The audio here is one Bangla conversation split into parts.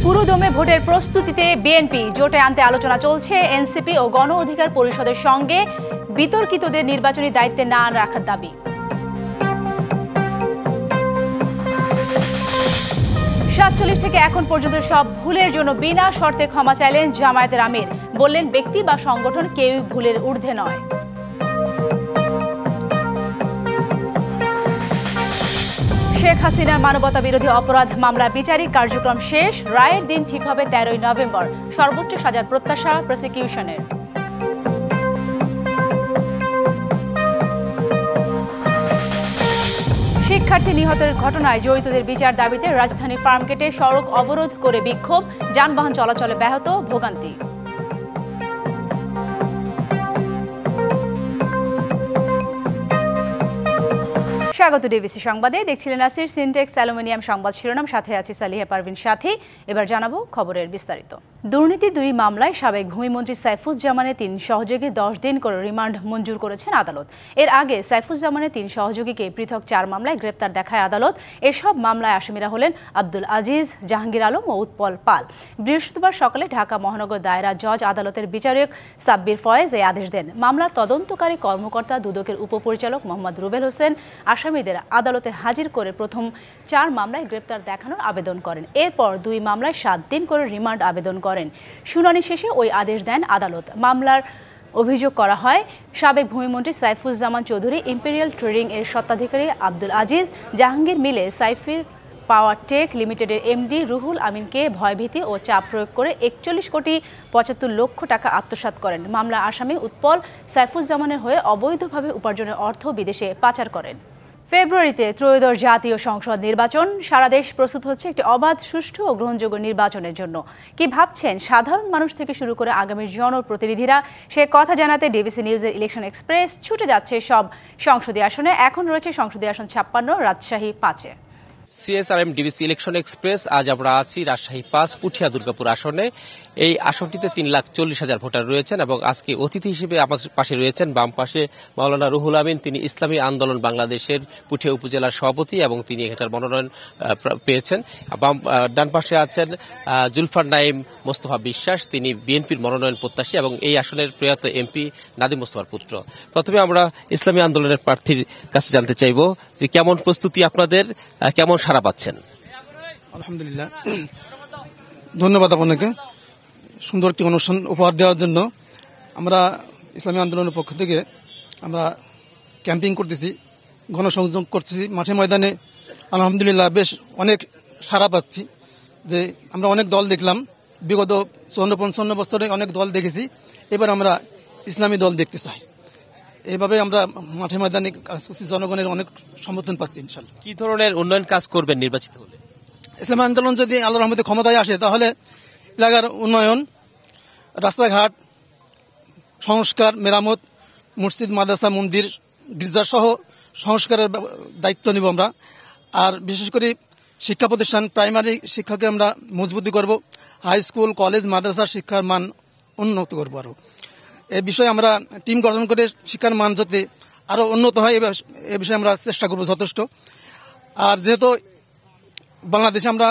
পুরোদমে ভোটের প্রস্তুতিতে বিএনপি জোটে আনতে আলোচনা চলছে। এনসিপি ও গণ অধিকার পরিষদের সঙ্গে বিতর্কিতদের নির্বাচনী দায়িত্বে না রাখার দাবি। 47 থেকে এখন পর্যন্ত সব ভুলের জন্য বিনা শর্তে ক্ষমা চাইলেন জামায়াতের আমির। বললেন, ব্যক্তি বা সংগঠন কেউই ভুলের ঊর্ধ্বে নয়। শেখ হাসিনার মানবতা বিরোধী অপরাধ মামলার বিচারিক কার্যক্রম শেষ। রায়ের দিন ঠিক হবে 13ই নভেম্বর। সর্বোচ্চ সাজার প্রত্যাশা প্রসিকিউশনের। শিক্ষার্থী নিহতের ঘটনায় জড়িতদের বিচার দাবিতে রাজধানীর ফার্মগেটে সড়ক অবরোধ করে বিক্ষোভ। যানবাহন চলাচলে ব্যাহত, ভোগান্তি। স্বাগত ডিবিসি সংবাদে। দেখছিলেন নাসির সিনটেক্স অ্যালুমিনিয়াম সংবাদ শিরোনাম, সাথে আছি সালিহা পারভিন সাথী। এবার জানাবো খবরের বিস্তারিত। দুর্নীতি 2 মামলায় সাবেক ভূমিমন্ত্রী সাইফুজ্জামানের 3 সহযোগী 10 দিন করে রিমান্ড মঞ্জুর করেছেন আদালত। এর আগে সাইফুজ্জামানের 3 সহযোগীকে পৃথক 4 মামলায় গ্রেপ্তার দেখায় আদালত। এসব মামলায় আসামিরা হলেন আব্দুল আজিজ, জাহাঙ্গীর আলম ও উৎপল পাল। বৃহস্পতিবার সকালে ঢাকা মহানগর দায়রা জজ আদালতের বিচারক সাব্বির ফয়েজ এই আদেশ দেন। মামলার তদন্তকারী কর্মকর্তা দুদকের উপপরিচালক মোহাম্মদ রুবেল হোসেন আসামিদের আদালতে হাজির করে প্রথম 4 মামলায় গ্রেপ্তার দেখানোর আবেদন করেন। এরপর 2 মামলায় 7 দিন করে রিমান্ড আবেদন করেন। শুনানি শেষে ওই আদেশ দেন আদালত। মামলার অভিযোগ করা হয়, সাবেক ভূমিমন্ত্রী সাইফুজ্জামান চৌধুরী ইম্পেরিয়াল ট্রেডিং এর স্বত্বাধিকারী আব্দুল আজিজ জাহাঙ্গীর মিলে সাইফির পাওয়ার টেক লিমিটেডের এমডি রুহুল আমিনকে ভয়ভীতি ও চাপ প্রয়োগ করে 41 কোটি 75 লক্ষ টাকা আত্মসাৎ করেন। মামলা আসামি উৎপল সাইফুজ্জামানের হয়ে অবৈধভাবে উপার্জনের অর্থ বিদেশে পাচার করেন। ফেব্রুয়ারিতে ত্রয়োদশ জাতীয় সংসদ নির্বাচন। সারা দেশ প্রস্তুত হচ্ছে একটি অবাধ, সুষ্ঠু ও গ্রহণযোগ্য নির্বাচনের জন্য। কি ভাবছেন সাধারণ মানুষ থেকে শুরু করে আগামীর জনপ্রতিনিধিরা? সে কথা জানাতে ডিবিসি নিউজের ইলেকশন এক্সপ্রেস ছুটে যাচ্ছে সব সংসদীয় আসনে। এখন রয়েছে সংসদীয় আসন 56, রাজশাহী 5-এ। CSRM DBC election express. আজ আমরা আছি রাজশাহী 5 পুঠিয়া দুর্গাপুর আসনে। এই আসনটিতে 3,40,000 ভোটার রয়েছেন এবং আজকে অতিথি হিসেবে আমার পাশে রয়েছেন বাম পাশে মাওলানা রুহুল আমিন। তিনি ইসলামী আন্দোলন বাংলাদেশের পুঠিয়া উপজেলার সভাপতি এবং তিনি এখানকার মনোনয়ন পেয়েছেন। ডান পাশে আছেন জুলফার নাইম মোস্তফা বিশ্বাস, তিনি বিএনপির মনোনয়ন প্রত্যাশী এবং এই আসনের প্রয়াত এমপি নাদিম মোস্তফার পুত্র। প্রথমে আমরা ইসলামী আন্দোলনের প্রার্থীর কাছে জানতে চাইব যে কেমন প্রস্তুতি আপনাদের, কেমন সারা পাচ্ছেন? আলহামদুলিল্লাহ, ধন্যবাদ আপনাকে সুন্দর একটি অনুষ্ঠান উপহার দেওয়ার জন্য। আমরা ইসলামী আন্দোলনের পক্ষ থেকে আমরা ক্যাম্পিং করতেছি, গণসংযোগ করতেছি মাঠে ময়দানে। আলহামদুলিল্লাহ বেশ অনেক সারা পাচ্ছি। যে আমরা অনেক দল দেখলাম, বিগত 54-55 বছরে অনেক দল দেখেছি। এবার আমরা ইসলামী দল দেখতে চাই। এইভাবে আমরা মাঠে ময়দানে কাজ করছি, জনগণের অনেক সমর্থন পাচ্ছি ইনশাআল্লাহ। কি ধরনের উন্নয়ন কাজ করবেন নির্বাচিত হলে? ইসলামী আন্দোলন যদি আল্লাহর রহমতে ক্ষমতায় আসে তাহলে এলাকার উন্নয়ন, রাস্তাঘাট সংস্কার, মেরামত, মসজিদ, মাদ্রাসা, মন্দির, গির্জা সহ সংস্কারের দায়িত্ব নিব আমরা। আর বিশেষ করে শিক্ষা প্রতিষ্ঠান, প্রাইমারি শিক্ষাকে আমরা মজবুতি করব। হাই স্কুল, কলেজ, মাদ্রাসার শিক্ষার মান উন্নত করবো। আরও এ বিষয়ে আমরা টিম গঠন করে শিক্ষার মান যাতে আরও উন্নত হয় এ বিষয়ে আমরা চেষ্টা করব যথেষ্ট। আর যেহেতু বাংলাদেশে আমরা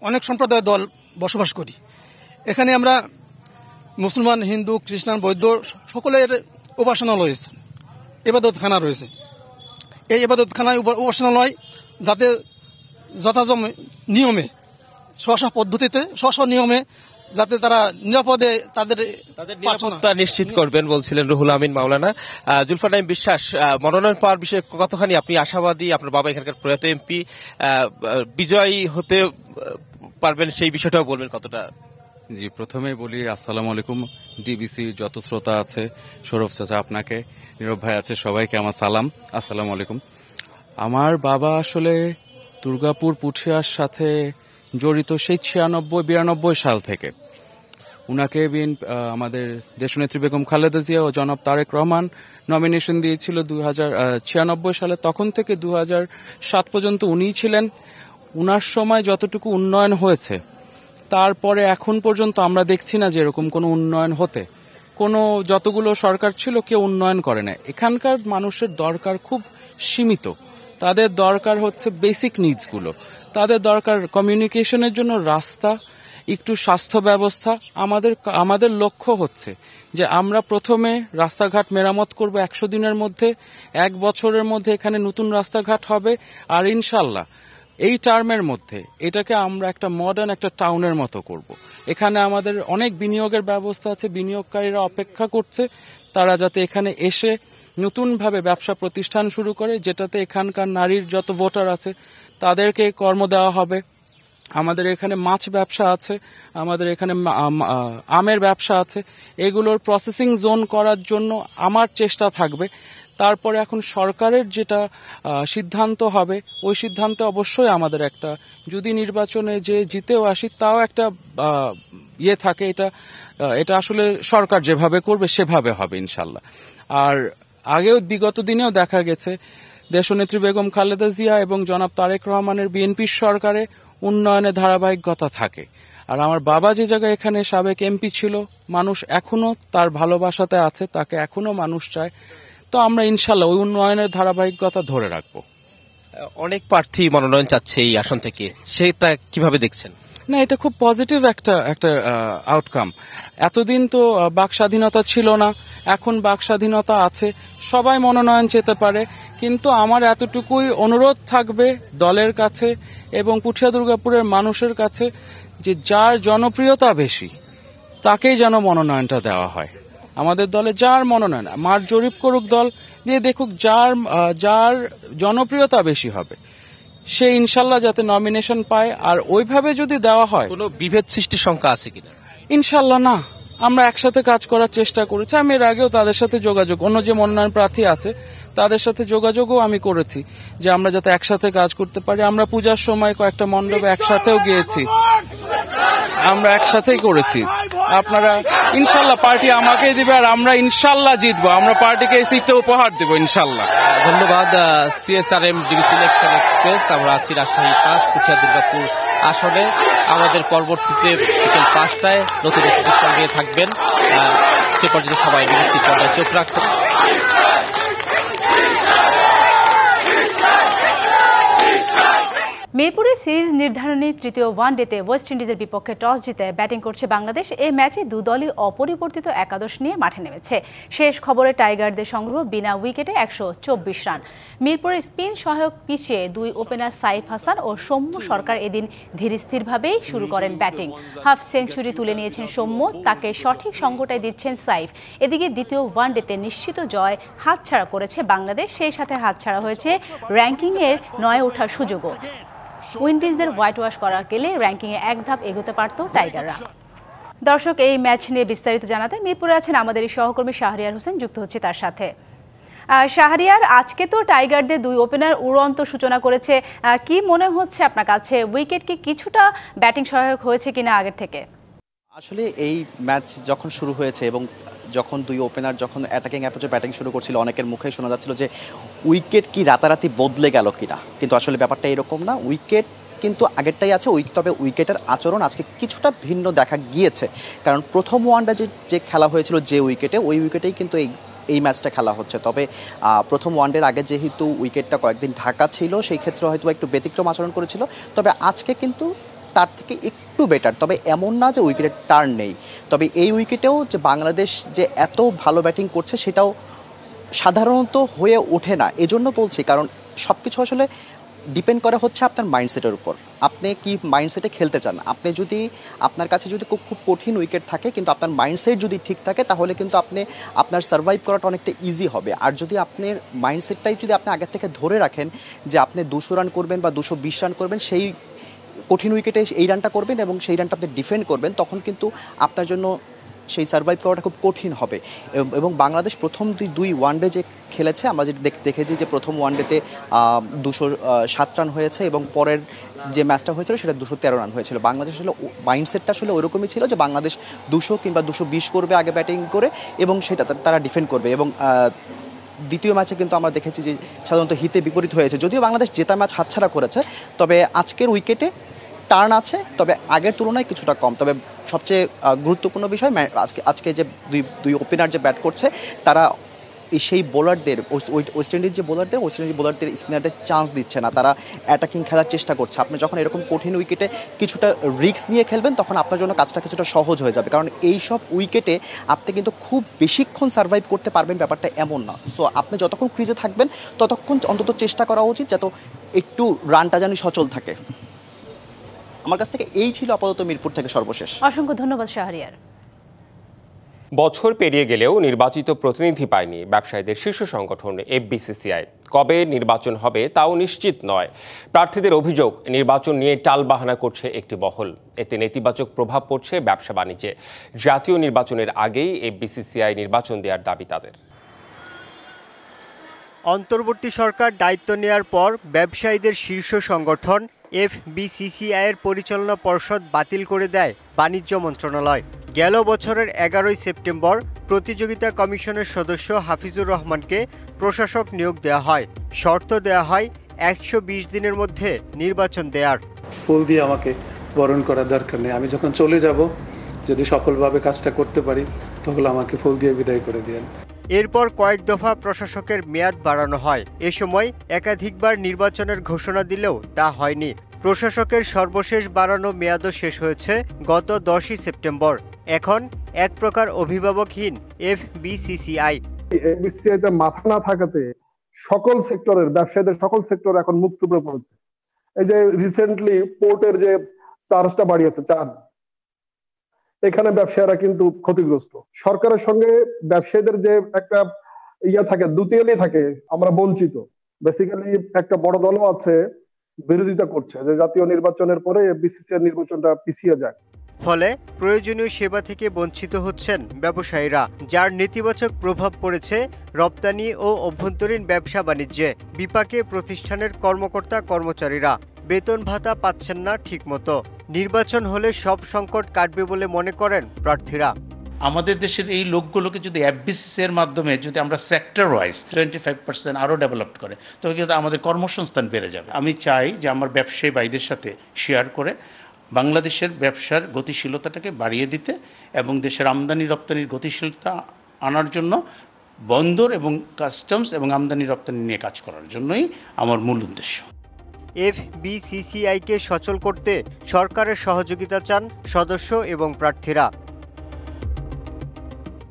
অনেক সম্প্রদায়ের দল বসবাস করি, এখানে আমরা মুসলমান, হিন্দু, খ্রিস্টান, বৌদ্ধ সকলের উপাসনালয় রয়েছে, ইবাদতখানা রয়েছে। এই ইবাদতখানায় উপাসনালয় যাতে যথাযথ নিয়মে, স্ব পদ্ধতিতে, স্ব নিয়মে যাতে তারা নিরাপদে তাদের নিরাপত্তা নিশ্চিত করবেন বলছিলেন রুহুল আমিন মাওলানা। জুলফার নাইম বিশ্বাস, মনোনয়ন পাওয়ার বিষয়ে কতখানি আপনি আশাবাদী? আপনার বাবা এখানকার প্রয়াত এমপি, বিজয়ী হতে পারবেন সেই বিষয়টাও বলবেন কতটা? জি, প্রথমেই বলি আসসালামু আলাইকুম। ডিবিসি যত শ্রোতা আছে, সৌরভ চাচা আপনাকে, নীরব ভাই আছে, সবাইকে আমার সালাম, আসসালামু আলাইকুম। আমার বাবা আসলে দুর্গাপুর পুঠিয়ার সাথে জড়িত সেই 96-92 সাল থেকে। উনাকে আমাদের দেশনেত্রী বেগম খালেদা জিয়া ও জনাব তারেক রহমান নমিনেশন দিয়েছিল 2096 সালে। তখন থেকে 2007 পর্যন্ত উনিই ছিলেন। উনার সময় যতটুকু উন্নয়ন হয়েছে, তারপরে এখন পর্যন্ত আমরা দেখছি না যে এরকম কোনো উন্নয়ন হতে। যতগুলো সরকার ছিল কেউ উন্নয়ন করে না। এখানকার মানুষের দরকার খুব সীমিত। তাদের দরকার হচ্ছে বেসিক নিডসগুলো। তাদের দরকার কমিউনিকেশনের জন্য রাস্তা, একটু স্বাস্থ্য ব্যবস্থা। আমাদের লক্ষ্য হচ্ছে যে আমরা প্রথমে রাস্তাঘাট মেরামত করব 100 দিনের মধ্যে, 1 বছরের মধ্যে এখানে নতুন রাস্তাঘাট হবে, আর ইনশাল্লাহ এই টার্মের মধ্যে এটাকে আমরা একটা মডার্ন একটা টাউনের মতো করব। এখানে আমাদের অনেক বিনিয়োগের ব্যবস্থা আছে, বিনিয়োগকারীরা অপেক্ষা করছে তারা যাতে এখানে এসে নতুনভাবে ব্যবসা প্রতিষ্ঠান শুরু করে, যেটাতে এখানকার নারীর যত ভোটার আছে তাদেরকে কর্ম দেওয়া হবে। আমাদের এখানে মাছ ব্যবসা আছে, আমাদের এখানে আমের ব্যবসা আছে। এগুলোর প্রসেসিং জোন করার জন্য আমার চেষ্টা থাকবে। তারপরে এখন সরকারের যেটা সিদ্ধান্ত হবে, ওই সিদ্ধান্তে অবশ্যই আমাদের একটা, যদি নির্বাচনে যে জিতেও আসি তাও একটা ইয়ে থাকে, এটা আসলে সরকার যেভাবে করবে সেভাবে হবে ইনশাল্লাহ। আর আগেও বিগত দিনেও দেখা গেছে দেশনেত্রী বেগম খালেদা জিয়া এবং জনাব তারেক রহমানের বিএনপির সরকারে উন্নয়নে ধারাবাহিকতা থাকে। আর আমার বাবা যে জায়গায় এখানে সাবেক এমপি ছিল, মানুষ এখনো তার ভালোবাসাতে আছে, তাকে এখনো মানুষ চায়। তো আমরা ইনশাল্লাহ ওই উন্নয়নের ধারাবাহিকতা ধরে রাখবো। অনেক প্রার্থী মনোনয়ন চাচ্ছে এই আসন থেকে, সেটা কিভাবে দেখছেন? না, এটা খুব পজিটিভ একটা আউটকাম। এতদিন তো বাক স্বাধীনতা ছিল না, এখন বাক স্বাধীনতা আছে, সবাই মনোনয়ন চেতে পারে। কিন্তু আমার এতটুকুই অনুরোধ থাকবে দলের কাছে এবং পুঠিয়া দুর্গাপুরের মানুষের কাছে যে যার জনপ্রিয়তা বেশি তাকেই যেন মনোনয়নটা দেওয়া হয়। আমাদের দলে যার মনোনয়ন, মার জরিপ করুক দল, দিয়ে দেখুক যার জনপ্রিয়তা বেশি হবে সে ইনশাল্লাহ যাতে নমিনেশন পায়। আর ওইভাবে যদি দেওয়া হয়, কোনো বিভেদ সৃষ্টির শঙ্কা আছে কিনা? ইনশাল্লাহ না, আমরা একসাথে কাজ করার চেষ্টা করেছি। আমি এর আগেও তাদের সাথে যোগাযোগ, অন্য যে মনোনয়ন প্রার্থী আছে তাদের সাথে যোগাযোগও আমি করেছি যে আমরা যাতে একসাথে কাজ করতে পারি। আমরা পূজার সময় কয়েকটা মণ্ডপে একসাথেও গিয়েছি, আমরা একসাথেই করেছি। আপনারা ইনশাল্লাহ পার্টি আমাকেই দিবে আর আমরা ইনশাল্লাহ জিতবো। আমরা পার্টিকে এই সিটটা উপহার দেবো ইনশাল্লাহ। ধন্যবাদ। CSRM ডিবিসি ইলেকশন এক্সপ্রেস, আমরা আছি রাজশাহী 5 পুঠিয়া দুর্গাপুর আসনে। আমাদের পরবর্তীতে বিকেল 5টায় নতুন একটি সঙ্গে থাকবেন। সে পর্যন্ত সবাই ডিবিসি পর্দায় চোখ রাখবেন। মিরপুরে সিরিজ নির্ধারণী তৃতীয় ওয়ানডেতে ওয়েস্ট ইন্ডিজের বিপক্ষে টস জিতে ব্যাটিং করছে বাংলাদেশ। এই ম্যাচে দুদলই অপরিবর্তিত একাদশ নিয়ে মাঠে নেমেছে। শেষ খবরে টাইগারদের সংগ্রহ বিনা উইকেটে 124 রান। মিরপুরের স্পিন সহায়ক পিচে দুই ওপেনার সাইফ হাসান ও সৌম্য সরকার এদিন ধীরস্থিরভাবেই শুরু করেন ব্যাটিং। হাফ সেঞ্চুরি তুলে নিয়েছেন সৌম্য, তাকে সঠিক সঙ্গটাই দিচ্ছেন সাইফ। এদিকে দ্বিতীয় ওয়ানডেতে নিশ্চিত জয় হাতছাড়া করেছে বাংলাদেশ, সেই সাথে হাতছাড়া হয়েছে র্যাঙ্কিংয়ের 9-এ ওঠার সুযোগও। উইন্ডিজদের হোয়াইট ওয়াশ করা গেলে র্যাঙ্কিংয়ে এক ধাপ এগোতে পারত টাইগাররা। দর্শক, এই ম্যাচ নিয়ে বিস্তারিত জানাতে মিরপুরে আছেন আমাদের এই সহকর্মী শাহরিয়ার হোসেন, যুক্ত হচ্ছে তার সাথে। শাহরিয়ার, আজকে তো টাইগারদের দুই ওপেনার উড়ন্ত সূচনা করেছে, কি মনে হচ্ছে আপনার কাছে? উইকেট কি কিছুটা ব্যাটিং সহায়ক হয়েছে কিনা আগের থেকে? আসলে এই ম্যাচ যখন শুরু হয়েছে এবং যখন দুই ওপেনার যখন অ্যাটাকিং অ্যাপ্রোচে ব্যাটিং শুরু করছিল, অনেকের মুখে শোনা যাচ্ছিল যে উইকেট কি রাতারাতি বদলে গেল কিনা, কিন্তু আসলে ব্যাপারটা এরকম না। উইকেট কিন্তু আগেরটাই আছে, তবে উইকেটের আচরণ আজকে কিছুটা ভিন্ন দেখা গিয়েছে। কারণ প্রথম ওয়ানডে যে খেলা হয়েছিল যে উইকেটে, ওই উইকেটেই কিন্তু এই ম্যাচটা খেলা হচ্ছে। তবে প্রথম ওয়ানডের আগে যেহেতু উইকেটটা কয়েকদিন ঢাকা ছিল, সেই ক্ষেত্রে হয়তো একটু ব্যতিক্রম আচরণ করেছিল। তবে আজকে কিন্তু তার থেকে একটু বেটার। তবে এমন না যে উইকেটের টার্ন নেই। তবে এই উইকেটেও যে বাংলাদেশ যে এত ভালো ব্যাটিং করছে সেটাও সাধারণত হয়ে ওঠে না। এজন্য বলছি, কারণ সব কিছু আসলে ডিপেন্ড করে হচ্ছে আপনার মাইন্ডসেটের উপর। আপনি কি মাইন্ডসেটে খেলতে চান। আপনি যদি আপনার কাছে যদি খুব কঠিন উইকেট থাকে কিন্তু আপনার মাইন্ডসেট যদি ঠিক থাকে, তাহলে কিন্তু আপনার সার্ভাইভ করাটা অনেকটা ইজি হবে। আর যদি আপনার মাইন্ডসেটটাই যদি আপনি আগের থেকে ধরে রাখেন যে আপনি 200 রান করবেন বা 220 রান করবেন, সেই কঠিন উইকেটে এই রানটা করবেন এবং সেই রানটা আপনি ডিফেন্ড করবেন, তখন কিন্তু আপনার জন্য সেই সার্ভাইভ করাটা খুব কঠিন হবে। এবং বাংলাদেশ প্রথম দুই ওয়ানডে যে খেলেছে, আমরা যেটা দেখেছি যে প্রথম ওয়ানডেতে 207 রান হয়েছে এবং পরের যে ম্যাচটা হয়েছিল সেটা 213 রান হয়েছিল। বাংলাদেশ আসলে মাইন্ডসেটটা আসলে ওইরকমই ছিল যে বাংলাদেশ 200 কিংবা 220 করবে আগে ব্যাটিং করে এবং সেটা তারা ডিফেন্ড করবে। এবং দ্বিতীয় ম্যাচে কিন্তু আমরা দেখেছি যে সাধারণত হিতে বিপরীত হয়েছে। যদিও বাংলাদেশ জেতা ম্যাচ হাতছাড়া করেছে, তবে আজকের উইকেটে টার্ন আছে, তবে আগের তুলনায় কিছুটা কম। তবে সবচেয়ে গুরুত্বপূর্ণ বিষয় আজকে যে দুই ওপেনার যে ব্যাট করছে, তারা সেই বোলারদের ওয়েস্ট ইন্ডিজ যে বোলারদের স্পিনারদের চান্স দিচ্ছে না, তারা অ্যাটাকিং খেলার চেষ্টা করছে। আপনি যখন এরকম কঠিন উইকেটে কিছুটা রিস্ক নিয়ে খেলবেন তখন আপনার জন্য কাজটা কিছুটা সহজ হয়ে যাবে, কারণ এই সব উইকেটে আপনি কিন্তু খুব বেশিক্ষণ সার্ভাইভ করতে পারবেন ব্যাপারটা এমন না। সো আপনি যতক্ষণ ক্রিজে থাকবেন ততক্ষণ অন্তত চেষ্টা করা উচিত যাতে একটু রানটা যেন সচল থাকে। আমার কাছ থেকে এই ছিল আপাতত মিরপুর থেকে সর্বশেষ। অসংখ্য ধন্যবাদ শাহরিয়ার। বছর পেরিয়ে গেলেও নির্বাচিত প্রতিনিধি পায়নি ব্যবসায়ীদের শীর্ষ সংগঠন এফবিসিসিআই। কবে নির্বাচন হবে তাও নিশ্চিত নয়। প্রার্থীদের অভিযোগ, নির্বাচন নিয়ে টালবাহানা করছে একটি মহল। এতে নেতিবাচক প্রভাব পড়ছে ব্যবসা বাণিজ্যে। জাতীয় নির্বাচনের আগেই এফবিসিসিআই নির্বাচন দেওয়ার দাবি তাদের। অন্তর্বর্তী সরকার দায়িত্ব নেয়ার পর ব্যবসায়ীদের শীর্ষ সংগঠন এফবিসিসিআই এর পরিচালনা পর্ষদ বাতিল করে দেয় বাণিজ্য মন্ত্রণালয়। গেল বছরের 11 সেপ্টেম্বর প্রতিযোগিতা কমিশনের সদস্য হাফিজুর রহমানকে প্রশাসক নিয়োগ দেওয়া হয়। শর্ত দেওয়া হয় 120 দিনের মধ্যে নির্বাচন দেওয়ার। ফুল দিয়ে আমাকে বরণ করার দরকার নেই, আমি যখন চলে যাব যদি সফলভাবে কাজটা করতে পারি তাহলে আমাকে ফুল দিয়ে বিদায় করে দিন। এরপর কয়েক দফা প্রশাসকের মেয়াদ বাড়ানো হয়। এ সময় একাধিকবার নির্বাচনের ঘোষণা দিলেও তা হয়নি। প্রশাসকের সর্বশেষ বাড়ানো মেয়াদও শেষ হয়েছে গত 10 সেপ্টেম্বর। এখন এক প্রকার অভিভাবকহীন এফবিসিসিআই। এফবিসিসিআইটা মাথা না থাকাতে সকল সেক্টরের ব্যবসায়ীদের সকল সেক্টর এখন মুক্ত উপরে পড়েছে। এই যে রিসেন্টলি পোর্টের যে চার্জটা বাড়িয়েছে, চার্জ, এখানে ব্যবসায়ীরা কিন্তু ক্ষতিগ্রস্ত। সরকারের সঙ্গে ব্যবসায়ীদের যে একটা থাকে, দুতিয়ালি থাকে, আমরা বঞ্চিত। বেসিক্যালি একটা বড় দলও আছে বিরোধিতা করছে যে জাতীয় নির্বাচনের পরে বিসিসিআই নির্বাচনটা পিছিয়ে যায়। ফলে প্রয়োজনীয় সেবা থেকে বঞ্চিত হচ্ছেন ব্যবসায়ীরা, যার নেতিবাচক প্রভাব পড়েছে রপ্তানি ও অভ্যন্তরীণ ব্যবসা বাণিজ্যে। বিপাকে প্রতিষ্ঠানের কর্মকর্তা কর্মচারীরা বেতন ভাতা পাচ্ছেন না ঠিকমতো। নির্বাচন হলে সব সংকট কাটবে বলে মনে করেন প্রার্থীরা। আমাদের দেশের এই লোকগুলোকে যদি এফবিসিসি এর মাধ্যমে যদি আমরা সেক্টর ওয়াইজ 25% আরও ডেভেলপ করে তবে কিন্তু আমাদের কর্মসংস্থান বেড়ে যাবে। আমি চাই যে আমার ব্যবসায়ী ভাইদের সাথে শেয়ার করে বাংলাদেশের ব্যবসার গতিশীলতাটাকে বাড়িয়ে দিতে এবং দেশের আমদানি রপ্তানির গতিশীলতা আনার জন্য বন্দর এবং কাস্টমস এবং আমদানি রপ্তানি নিয়ে কাজ করার জন্যই আমার মূল উদ্দেশ্য। এফবিসিসিআইকে সচল করতে সরকারের সহযোগিতা চান সদস্য এবং প্রার্থীরা।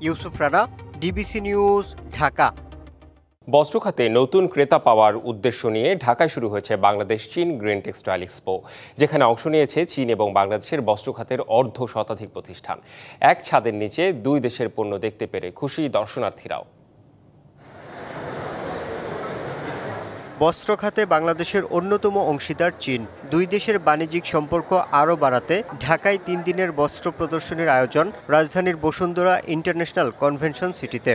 Yusuf Rana, DBC news, Dhaka. বস্ত্র খাতে নতুন ক্রেতা পাওয়ার উদ্দেশ্য নিয়ে ঢাকায় শুরু হয়েছে বাংলাদেশ চীন গ্রিন টেক্সটাইল এক্সপো, যেখানে অংশ নিয়েছে চীন এবং বাংলাদেশের বস্ত্র খাতের অর্ধশতাধিক প্রতিষ্ঠান। এক ছাদের নিচে দুই দেশের পণ্য দেখতে পেরে খুশি দর্শনার্থীরাও। বস্ত্র খাতে বাংলাদেশের অন্যতম অংশীদার চীন। দুই দেশের বাণিজ্যিক সম্পর্ক আরও বাড়াতে ঢাকায় 3 দিনের বস্ত্র প্রদর্শনীর আয়োজন রাজধানীর বসুন্ধরা ইন্টারন্যাশনাল কনভেনশন সিটিতে,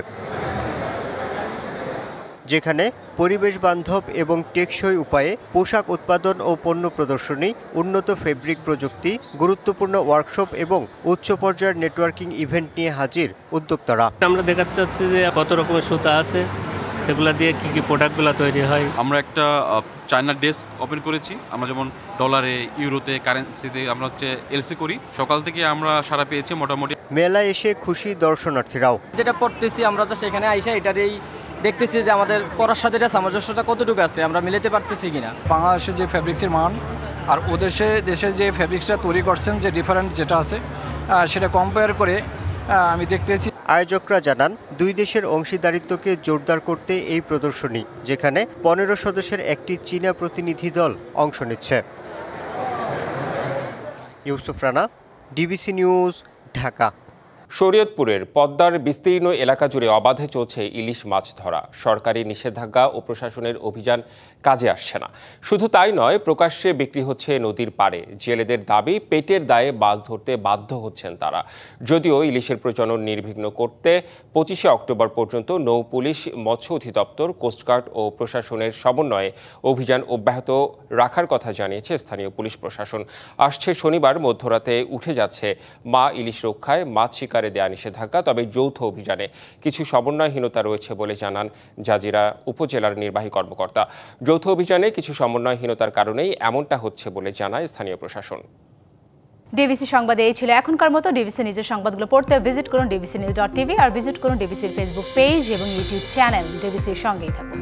যেখানে পরিবেশ বান্ধব এবং টেকসই উপায়ে পোশাক উৎপাদন ও পণ্য প্রদর্শনী, উন্নত ফেব্রিক প্রযুক্তি, গুরুত্বপূর্ণ ওয়ার্কশপ এবং উচ্চ পর্যায়ের নেটওয়ার্কিং ইভেন্ট নিয়ে হাজির উদ্যোক্তারা। আমরা দেখাতে চাচ্ছি যে কত রকমের সুতা আছে, এগুলা দিয়ে কি কি প্রোডাক্টগুলো তৈরি হয়। আমরা একটা চায়না ডেস্ক ওপেন করেছি। আমরা যেমন ডলারে, ইউরোতে, কারেন্সিতে আমরা এলসি করি। সকাল থেকে আমরা সারা পেয়েছি মোটামুটি। মেলায় এসে খুশি দর্শনার্থীরাও। যেটা পড়তেছি আমরা জাস্ট এখানে আইসা এটারই দেখতেছি যে আমাদের পড়ার সাথে এটা সামঞ্জস্যটা কতটুকু আছে, আমরা মিলাতে পারতেছি কিনা। বাংলাদেশের যে ফ্যাব্রিক্সের মান আর দেশে যে ফ্যাব্রিক্সটা তৈরি করছেন যে ডিফারেন্ট যেটা আছে সেটা কম্পেয়ার করে আমি দেখতেছি। আয়োজকরা জানান, দুই দেশের অংশীদারিত্বকে জোরদার করতে এই প্রদর্শনী, যেখানে 15 সদস্যের একটি চীনা প্রতিনিধি দল অংশ নিচ্ছে। Yusuf Rana, DBC news, Dhaka. শরীয়তপুরের পদ্মার বিস্তীর্ণ এলাকা জুড়ে অবাধে চলছে ইলিশ মাছ ধরা। সরকারি নিষেধাজ্ঞা ও প্রশাসনের অভিযান কাজে আসছে না। শুধু তাই নয়, প্রকাশ্যে বিক্রি হচ্ছে নদীর পাড়ে। জেলেদের দাবি, পেটের দায়ে মাছ ধরতে বাধ্য হচ্ছেন তারা। যদিও ইলিশের প্রজনন নির্বিঘ্ন করতে 25 অক্টোবর পর্যন্ত নৌ পুলিশ, মৎস্য অধিদপ্তর, কোস্টগার্ড ও প্রশাসনের সমন্বয়ে অভিযান অব্যাহত রাখার কথা জানিয়েছে স্থানীয় পুলিশ প্রশাসন। আসছে শনিবার মধ্যরাতে উঠে যাচ্ছে মা ইলিশ রক্ষায় মাছ শিকারে দেয়া নিষেধাজ্ঞা। তবে যৌথ অভিযানে কিছু সমন্বয়হীনতা রয়েছে বলে জানান জাজিরা উপজেলার নির্বাহী কর্মকর্তা। যৌথ অভিযানে কিছু সমন্বয়হীনতার কারণেই এমনটা হচ্ছে বলে জানায় স্থানীয় প্রশাসন। ডিবিসি সংবাদে এই ছিল এখনকার মতো। ডিবিসি নিজের সংবাদগুলো পড়তে ভিজিট করুন dbcnews.tv আর ভিজিট করুন ডিবিসির ফেসবুক পেজ এবং ইউটিউব চ্যানেল। ডিবিসির সঙ্গেই থাকুন।